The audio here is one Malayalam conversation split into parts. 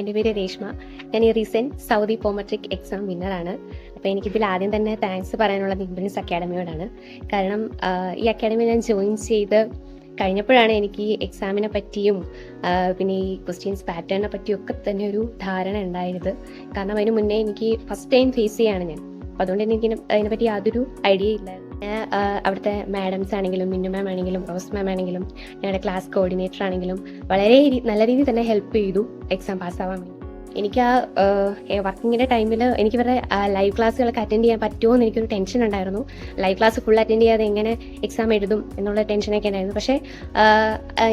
എൻ്റെ പേര് രേഷ്മ. ഞാൻ ഈ റീസെൻറ്റ് സൗദി പോമെട്രിക് എക്സാം വിന്നറാണ്. അപ്പോൾ എനിക്കിതിൽ ആദ്യം തന്നെ താങ്ക്സ് പറയാനുള്ളത് ഇംപ്രിൻസ് അക്കാഡമിയോടാണ്. കാരണം ഈ അക്കാഡമി ഞാൻ ജോയിൻ ചെയ്ത് കഴിഞ്ഞപ്പോഴാണ് എനിക്ക് ഈ എക്സാമിനെ പറ്റിയും പിന്നെ ഈ ക്വസ്റ്റ്യൻസ് പാറ്റേണിനെ പറ്റിയൊക്കെ തന്നെ ഒരു ധാരണ ഉണ്ടായത്. കാരണം അതിന് മുന്നേ എനിക്ക് ഫസ്റ്റ് ടൈം ഫേസ് ചെയ്യാണ് ഞാൻ. അപ്പോൾ അതുകൊണ്ട് എനിക്ക് അതിനെപ്പറ്റി യാതൊരു ഐഡിയ ഇല്ലായിരുന്നു. അവിടുത്തെ മാഡംസ് ആണെങ്കിലും മിന്നു മാം ആണെങ്കിലും റോസ് മാം ആണെങ്കിലും ഞങ്ങളുടെ ക്ലാസ് കോർഡിനേറ്റർ ആണെങ്കിലും വളരെ നല്ല രീതിയിൽ തന്നെ ഹെൽപ്പ് ചെയ്തു എക്സാം പാസ്സാവാൻ വേണ്ടി. എനിക്ക് ആ വർക്കിങ്ങിൻ്റെ ടൈമിൽ എനിക്ക് ഇവരുടെ ലൈവ് ക്ലാസ്സുകളൊക്കെ അറ്റൻഡ് ചെയ്യാൻ പറ്റുമോ എന്ന് എനിക്കൊരു ടെൻഷൻ ഉണ്ടായിരുന്നു. ലൈവ് ക്ലാസ് ഫുൾ അറ്റൻഡ് ചെയ്യാതെ എങ്ങനെ എക്സാം എഴുതും എന്നുള്ള ടെൻഷനൊക്കെ ഉണ്ടായിരുന്നു. പക്ഷേ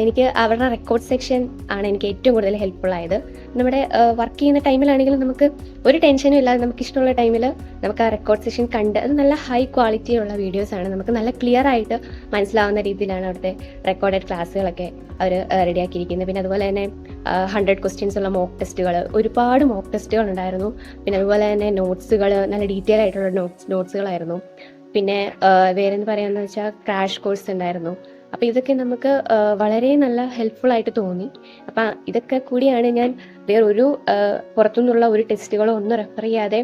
എനിക്ക് അവരുടെ റെക്കോർഡ് സെക്ഷൻ ആണ് എനിക്ക് ഏറ്റവും കൂടുതൽ ഹെൽപ്ഫുൾ ആയത്. നമ്മുടെ വർക്ക് ചെയ്യുന്ന ടൈമിലാണെങ്കിലും നമുക്ക് ഒരു ടെൻഷനും ഇല്ലാതെ നമുക്ക് ഇഷ്ടമുള്ള ടൈമിൽ നമുക്ക് ആ റെക്കോർഡ് സെക്ഷൻ കണ്ട് അത് നല്ല ഹൈ ക്വാളിറ്റിയുള്ള വീഡിയോസാണ്. നമുക്ക് നല്ല ക്ലിയർ ആയിട്ട് മനസ്സിലാവുന്ന രീതിയിലാണ് അവിടുത്തെ റെക്കോർഡഡ് ക്ലാസ്സുകളൊക്കെ അവർ റെഡിയാക്കിയിരിക്കുന്നത്. പിന്നെ അതുപോലെ തന്നെ 100 ക്വസ്റ്റ്യൻസ് ഉള്ള മോക്ക് ടെസ്റ്റുകൾ, ഒരുപാട് മോക്ക് ടെസ്റ്റുകൾ ഉണ്ടായിരുന്നു. പിന്നെ അതുപോലെ തന്നെ നോട്ട്സുകൾ, നല്ല ഡീറ്റെയിൽ ആയിട്ടുള്ള നോട്ട്സുകളായിരുന്നു. പിന്നെ വേറെന്ത് പറയാമെന്ന് വെച്ചാൽ ക്രാഷ് കോഴ്സ് ഉണ്ടായിരുന്നു. അപ്പോൾ ഇതൊക്കെ നമുക്ക് വളരെ നല്ല ഹെൽപ്ഫുൾ ആയിട്ട് തോന്നി. അപ്പം ഇതൊക്കെ കൂടിയാണ് ഞാൻ വേറൊരു പുറത്തുനിന്നുള്ള ഒരു ടെസ്റ്റുകളോ ഒന്നും റെഫർ ചെയ്യാതെ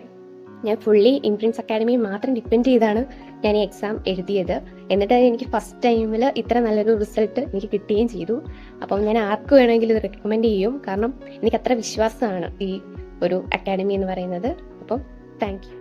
ഞാൻ ഫുള്ളി ഇംപ്രിൻസ് അക്കാഡമി മാത്രം ഡിപ്പെൻഡ് ചെയ്താണ് ഞാൻ ഈ എക്സാം എഴുതിയത്. എന്നിട്ട് എനിക്ക് ഫസ്റ്റ് ടൈമിൽ ഇത്ര നല്ലൊരു റിസൾട്ട് എനിക്ക് കിട്ടുകയും ചെയ്തു. അപ്പം ഞാൻ ആർക്ക് വേണമെങ്കിലും ഇത് റെക്കമെൻഡ് ചെയ്യും. കാരണം എനിക്ക് അത്ര വിശ്വാസമാണ് ഈ ഒരു അക്കാഡമി എന്ന് പറയുന്നത്. അപ്പം താങ്ക് യു.